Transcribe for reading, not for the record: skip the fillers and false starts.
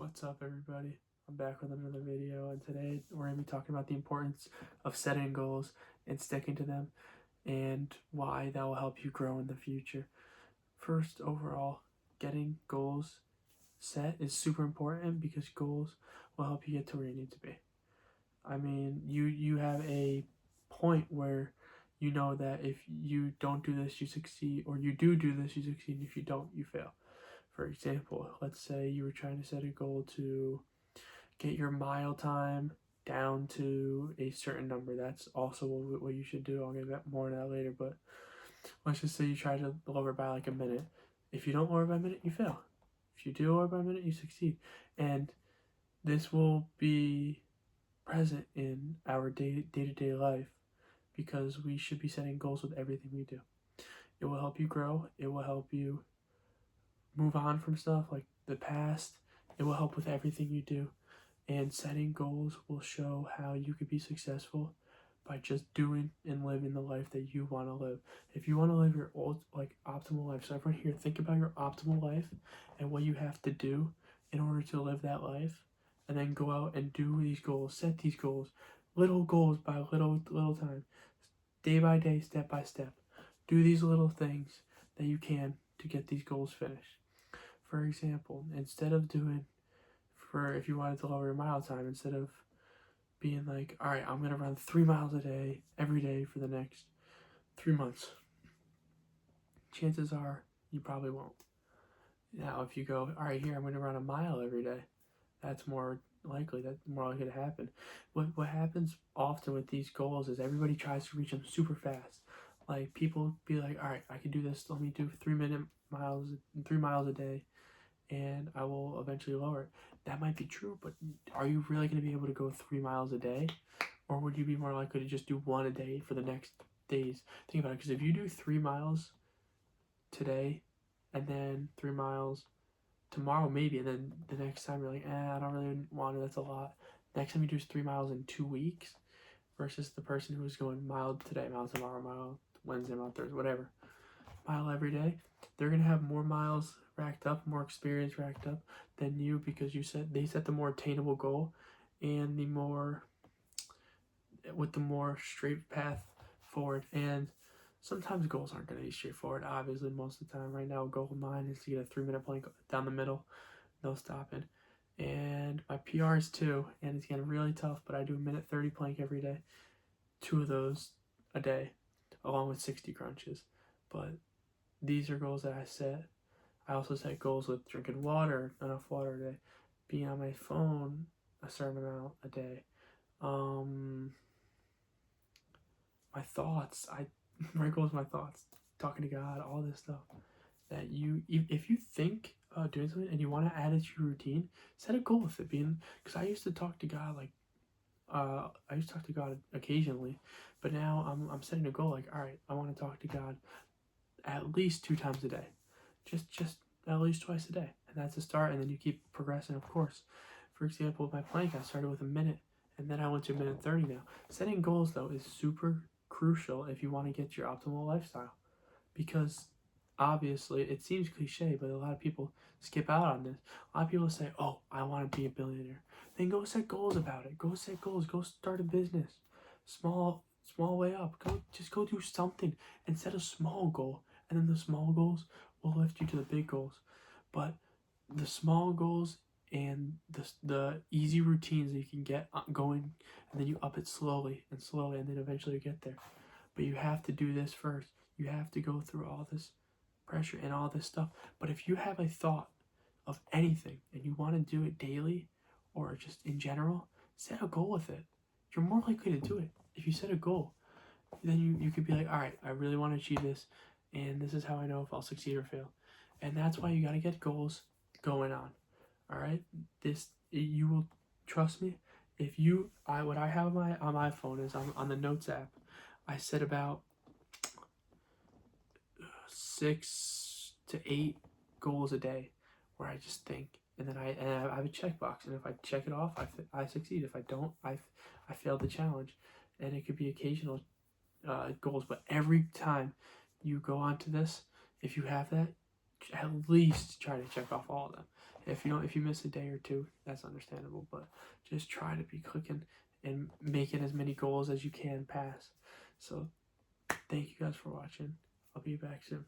What's up, everybody? I'm back with another video, and today we're going to be talking about the importance of setting goals and sticking to them, and why that will help you grow in the future. First, overall, getting goals set is super important because goals will help you get to where you need to be. I mean, you have a point where you know that if you don't do this, you succeed, or you do this, you succeed, and if you don't, you fail. For example, let's say you were trying to set a goal to get your mile time down to a certain number. That's also what you should do. I'll get more on that later, but let's just say you try to lower it by like a minute. If you don't lower by a minute, you fail. If you do lower by a minute, you succeed. And this will be present in our day-to-day life because we should be setting goals with everything we do. It will help you grow. It will help you move on from stuff like the past. It will help with everything you do. And setting goals will show how you could be successful by just doing and living the life that you want to live. If you want to live your optimal life, so everyone here, think about your optimal life and what you have to do in order to live that life, and then go out and do these goals, set these goals, little goals by little time, day by day, step by step. Do these little things that you can to get these goals finished. For example, instead of doing, if you wanted to lower your mile time, instead of being like, all right, I'm going to run 3 miles a day, every day for the next 3 months, chances are you probably won't. Now, if you go, all right, here, I'm going to run a mile every day, that's more likely to happen. What happens often with these goals is everybody tries to reach them super fast. Like, people be like, all right, I can do this, let me do 3 miles a day, and I will eventually lower it. That might be true, but are you really going to be able to go 3 miles a day? Or would you be more likely to just do 1 a day for the next days? Think about it, because if you do 3 miles today, and then 3 miles tomorrow maybe, and then the next time you're like, I don't really want to, that's a lot. Next time you do 3 miles in 2 weeks, versus the person who's going mile today, mile tomorrow, mile Wednesday, mile Thursday, whatever, mile every day, they're going to have more miles racked up, more experience racked up than you, because they set the more attainable goal and with the more straight path forward. And sometimes goals aren't going to be straightforward, obviously. Most of the time. Right now, a goal of mine is to get a 3-minute plank down the middle, no stopping, and my PR is 2, and it's getting really tough, but I do a minute 30 plank every day, 2 of those a day, along with 60 crunches. But these are goals that I set. I also set goals with drinking water, enough water a day, being on my phone a certain amount a day. My thoughts, my goals, my thoughts, talking to God, all this stuff. That if you think about doing something and you want to add it to your routine, set a goal with it. Because I used to talk to God occasionally, but now I'm setting a goal like, all right, I want to talk to God at least 2 times a day, just at least twice a day, and that's a start. And then you keep progressing, of course. For example, with my plank, I started with a minute, and then I went to a minute 30 now. Setting goals, though, is super crucial if you want to get your optimal lifestyle, because obviously it seems cliche, but a lot of people skip out on this. A lot of people say, oh, I want to be a billionaire. Then go set goals about it. Go set goals. Go start a business. Small way up. Go do something and set a small goal, and then the small goals will lift you to the big goals. But the small goals and the easy routines that you can get going, and then you up it slowly, and then eventually you get there. But you have to do this first. You have to go through all this pressure and all this stuff. But if you have a thought of anything and you want to do it daily or just in general, set a goal with it. You're more likely to do it. If you set a goal, then you could be like, all right, I really want to achieve this, and this is how I know if I'll succeed or fail. And that's why you got to get goals going on. All right, you will trust me. What I have on my phone is on the Notes app. I set about 6 to 8 goals a day, where I just think, and then I have a checkbox, and if I check it off, I succeed. If I don't, I failed the challenge. And it could be occasional goals, but every time you go onto this, if you have that, at least try to check off all of them. If you miss a day or two, that's understandable, but just try to be clicking and making as many goals as you can pass. So thank you guys for watching. I'll be back soon.